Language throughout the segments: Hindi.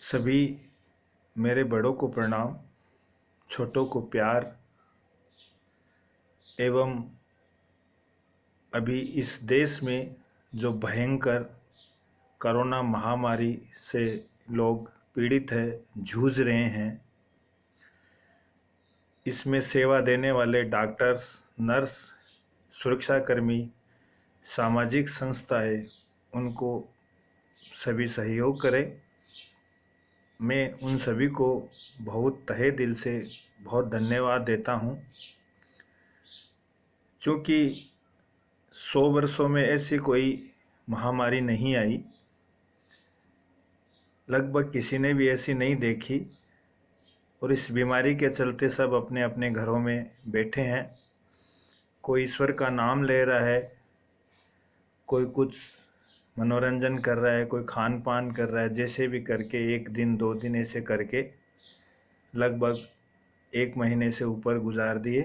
सभी मेरे बड़ों को प्रणाम, छोटों को प्यार एवं अभी इस देश में जो भयंकर कोरोना महामारी से लोग पीड़ित हैं, जूझ रहे हैं, इसमें सेवा देने वाले डॉक्टर्स, नर्स, सुरक्षाकर्मी, सामाजिक संस्थाएं, उनको सभी सहयोग करें। मैं उन सभी को बहुत तहे दिल से बहुत धन्यवाद देता हूँ, क्योंकि 100 वर्षों में ऐसी कोई महामारी नहीं आई, लगभग किसी ने भी ऐसी नहीं देखी। और इस बीमारी के चलते सब अपने अपने घरों में बैठे हैं। कोई ईश्वर का नाम ले रहा है, कोई कुछ मनोरंजन कर रहा है, कोई खान पान कर रहा है। जैसे भी करके 1 दिन 2 दिन ऐसे करके लगभग 1 महीने से ऊपर गुजार दिए।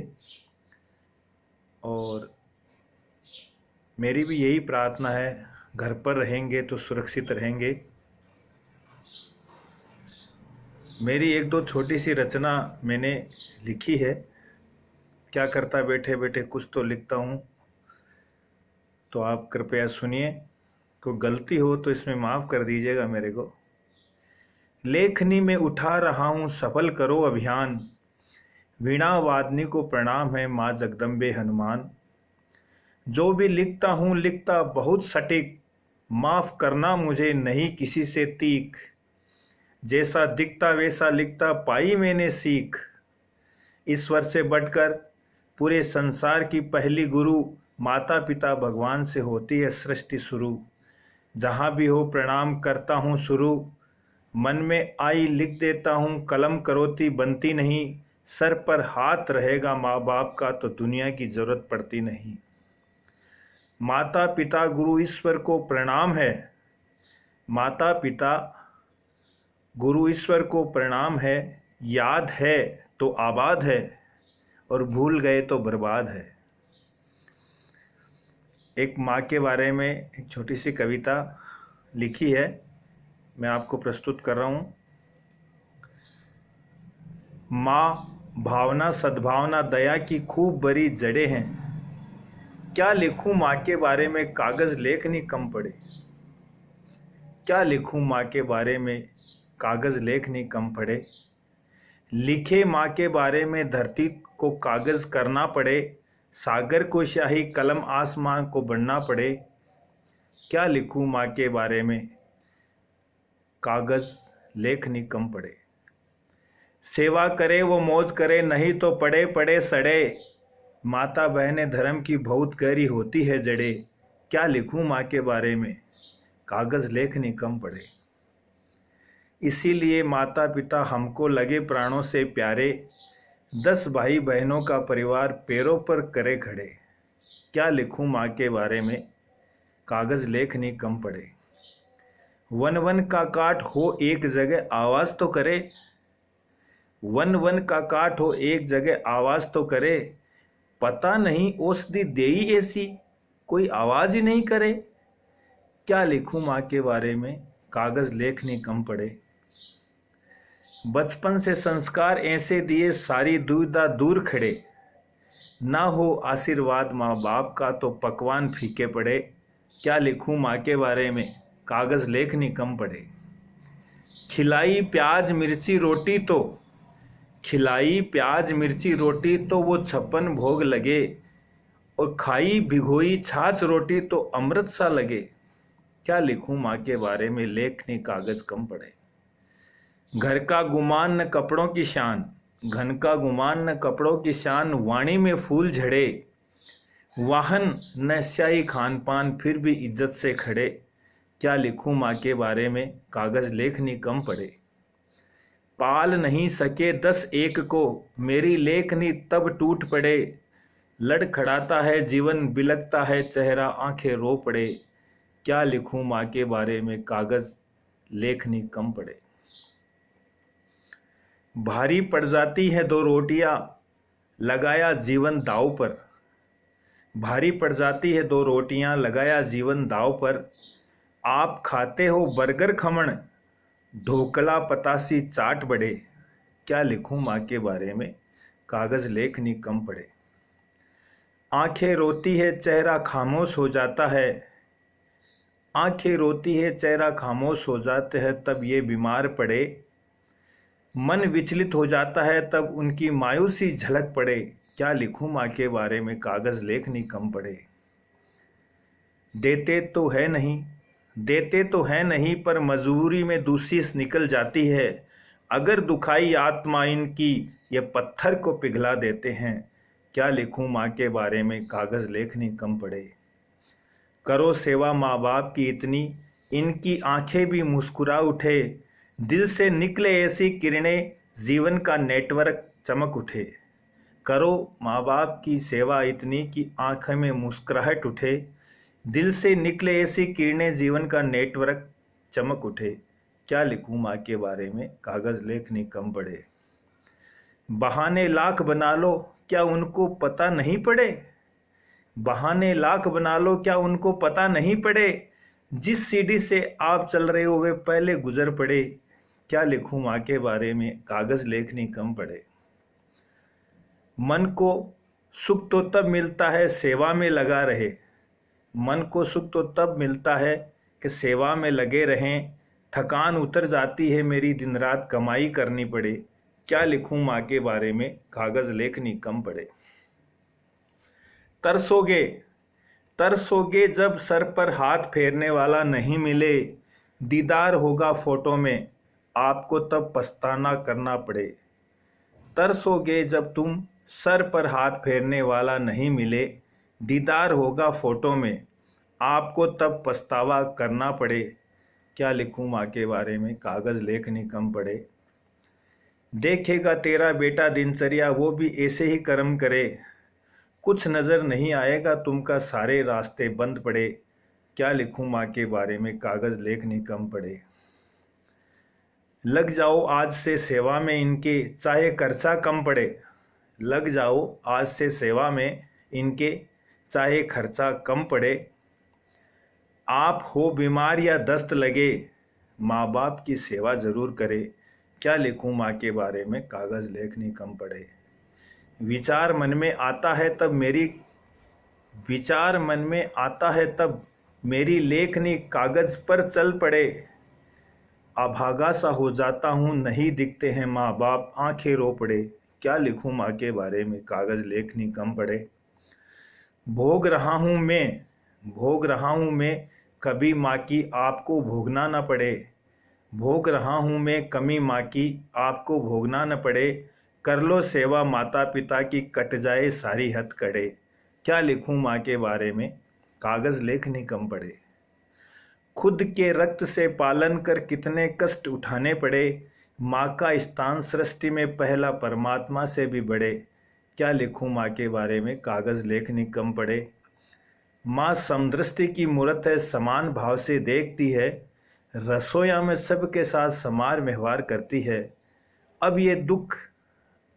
और मेरी भी यही प्रार्थना है, घर पर रहेंगे तो सुरक्षित रहेंगे। मेरी 1-2 छोटी सी रचना मैंने लिखी है। क्या करता बैठे बैठे कुछ तो लिखता हूँ, तो आप कृपया सुनिए। कोई गलती हो तो इसमें माफ़ कर दीजिएगा मेरे को। लेखनी में उठा रहा हूँ सफल करो अभियान, वीणा वादनी को प्रणाम है माँ जगदम्बे हनुमान। जो भी लिखता हूँ लिखता बहुत सटीक, माफ़ करना मुझे नहीं किसी से तीख। जैसा दिखता वैसा लिखता पाई मैंने सीख। ईश्वर से बढ़कर पूरे संसार की पहली गुरु माता पिता भगवान से होती है सृष्टि शुरू। जहाँ भी हो प्रणाम करता हूँ शुरू, मन में आई लिख देता हूँ कलम करोती बनती नहीं। सर पर हाथ रहेगा माँ बाप का तो दुनिया की ज़रूरत पड़ती नहीं। माता पिता गुरु ईश्वर को प्रणाम है, माता पिता गुरु ईश्वर को प्रणाम है। याद है तो आबाद है और भूल गए तो बर्बाद है। एक माँ के बारे में एक छोटी सी कविता लिखी है, मैं आपको प्रस्तुत कर रहा हूँ। माँ भावना सद्भावना दया की खूब बड़ी जड़ें हैं। क्या लिखूँ माँ के बारे में कागज़ लेखनी कम पड़े। क्या लिखूँ माँ के बारे में कागज़ लेखनी कम पड़े। लिखे माँ के बारे में धरती को कागज़ करना पड़े। सागर को शाही कलम आसमान को बढ़ना पड़े। क्या लिखूँ माँ के बारे में कागज़ लेखनी कम पड़े। सेवा करे वो मौज करे नहीं तो पड़े पड़े सड़े। माता बहने धर्म की बहुत गहरी होती है जड़े। क्या लिखूँ माँ के बारे में कागज़ लेखनी कम पड़े। इसीलिए माता पिता हमको लगे प्राणों से प्यारे। 10 भाई बहनों का परिवार पैरों पर करे खड़े। क्या लिखूं माँ के बारे में कागज़ लेखनी कम पड़े। वन वन का काट हो एक जगह आवाज़ तो करे। वन वन का काट हो एक जगह आवाज़ तो करे। पता नहीं औषधि देई ऐसी कोई आवाज़ ही नहीं करे। क्या लिखूं माँ के बारे में कागज़ लेखनी कम पड़े। बचपन से संस्कार ऐसे दिए सारी दुविधा दूर खड़े। ना हो आशीर्वाद माँ बाप का तो पकवान फीके पड़े। क्या लिखूं माँ के बारे में कागज़ लेखनी कम पड़े। खिलाई प्याज मिर्ची रोटी तो खिलाई प्याज मिर्ची रोटी तो वो 56 भोग लगे। और खाई भिगोई छाछ रोटी तो अमृत सा लगे। क्या लिखूं माँ के बारे में लेखनी कागज़ कम पड़े। घर का गुमान न कपड़ों की शान, घन का गुमान न कपड़ों की शान। वाणी में फूल झड़े, वाहन न स्याही खान पान फिर भी इज्जत से खड़े। क्या लिखूं माँ के बारे में कागज़ लेखनी कम पड़े। पाल नहीं सके 10 एक को मेरी लेखनी तब टूट पड़े। लड़खड़ाता है जीवन बिलखता है चेहरा आंखें रो पड़े। क्या लिखूं माँ के बारे में कागज़ लेखनी कम पड़े। भारी पड़ जाती है 2 रोटियां लगाया जीवन दाव पर। भारी पड़ जाती है 2 रोटियां लगाया जीवन दाव पर। आप खाते हो बर्गर खमण ढोकला पतासी चाट बड़े, क्या लिखूं माँ के बारे में, कागज़ लेखनी कम पड़े। आंखें रोती है चेहरा खामोश हो जाता है, आंखें रोती है चेहरा खामोश हो जाते हैं, तब ये बीमार पड़े। मन विचलित हो जाता है तब उनकी मायूसी झलक पड़े, क्या लिखूं माँ के बारे में, कागज़ लेखनी कम पड़े। देते तो है नहीं, देते तो है नहीं, पर मजबूरी में दूसरी निकल जाती है। अगर दुखाई आत्मा इनकी ये पत्थर को पिघला देते हैं, क्या लिखूं माँ के बारे में, कागज़ लेखनी कम पड़े। करो सेवा माँ बाप की इतनी, इनकी आंखें भी मुस्कुरा उठे। दिल से निकले ऐसी किरणें, जीवन का नेटवर्क चमक उठे। करो माँ बाप की सेवा इतनी कि आंखें में मुस्कुराहट उठे। दिल से निकले ऐसी किरणें, जीवन का नेटवर्क चमक उठे। क्या लिखूं माँ के बारे में, कागज़ लेखनी कम पड़े। बहाने लाख बना लो, क्या उनको पता नहीं पड़े। बहाने लाख बना लो, क्या उनको पता नहीं पड़े। जिस सीढ़ी से आप चल रहे हो वे पहले गुजर पड़े। क्या लिखूं माँ के बारे में, कागज़ लेखनी कम पड़े। मन को सुख तो तब मिलता है सेवा में लगा रहे। मन को सुख तो तब मिलता है कि सेवा में लगे रहें। थकान उतर जाती है मेरी, दिन रात कमाई करनी पड़े। क्या लिखूं माँ के बारे में, कागज़ लेखनी कम पड़े। तरसोगे, तरसोगे जब सर पर हाथ फेरने वाला नहीं मिले। दीदार होगा फोटो में, आपको तब पछताना करना पड़े। तरसोगे जब तुम सर पर हाथ फेरने वाला नहीं मिले। दीदार होगा फोटो में, आपको तब पछतावा करना पड़े। क्या लिखूं माँ के बारे में, कागज़ लेखनी कम पड़े। देखेगा तेरा बेटा दिनचर्या, वो भी ऐसे ही कर्म करे। कुछ नज़र नहीं आएगा तुमका, सारे रास्ते बंद पड़े। क्या लिखूं माँ के बारे में, कागज़ लेखनी कम पड़े। लग जाओ आज से सेवा में इनके, चाहे खर्चा कम पड़े। लग जाओ आज से सेवा में इनके, चाहे खर्चा कम पड़े। आप हो बीमार या दस्त लगे, माँ बाप की सेवा ज़रूर करे। क्या लिखूं माँ के बारे में, कागज़ लेखनी कम पड़े। विचार मन में आता है तब मेरी, विचार मन में आता है तब मेरी लेखनी कागज़ पर चल पड़े। अभागा सा हो जाता हूँ, नहीं दिखते हैं माँ बाप, आंखें रो पड़े। क्या लिखूं माँ के बारे में, कागज़ लेखनी कम पड़े। भोग रहा हूँ मैं, भोग रहा हूँ मैं, कभी माँ की आपको भोगना न पड़े। भोग रहा हूँ मैं, कमी माँ की आपको भोगना न पड़े। कर लो सेवा माता पिता की, कट जाए सारी हथकड़े। क्या लिखूं माँ के बारे में, कागज़ लेखनी कम पड़े। खुद के रक्त से पालन कर कितने कष्ट उठाने पड़े। माँ का स्थान सृष्टि में पहला, परमात्मा से भी बड़े। क्या लिखूं माँ के बारे में, कागज़ लेखनी कम पड़े। माँ समदृष्टि की मूरत है, समान भाव से देखती है। रसोया में सबके साथ समान व्यवहार करती है। अब ये दुख,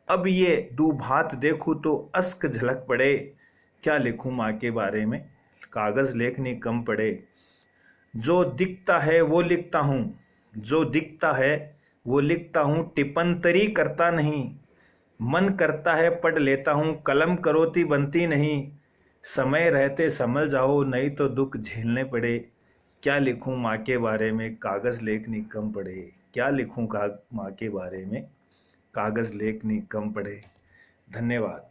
अब ये दुभात देखूं तो अश्क झलक पड़े। क्या लिखूं माँ के बारे में, कागज़ लेखनी कम पड़े। जो दिखता है वो लिखता हूँ, जो दिखता है वो लिखता हूँ, टिप्पणी करता नहीं। मन करता है पढ़ लेता हूँ, कलम करोती बनती नहीं। समय रहते संभल जाओ, नहीं तो दुख झेलने पड़े। क्या लिखूं माँ के बारे में, कागज़ लेखनी कम पड़े। क्या लिखूं माँ के बारे में, कागज़ लेखनी कम पड़े। धन्यवाद।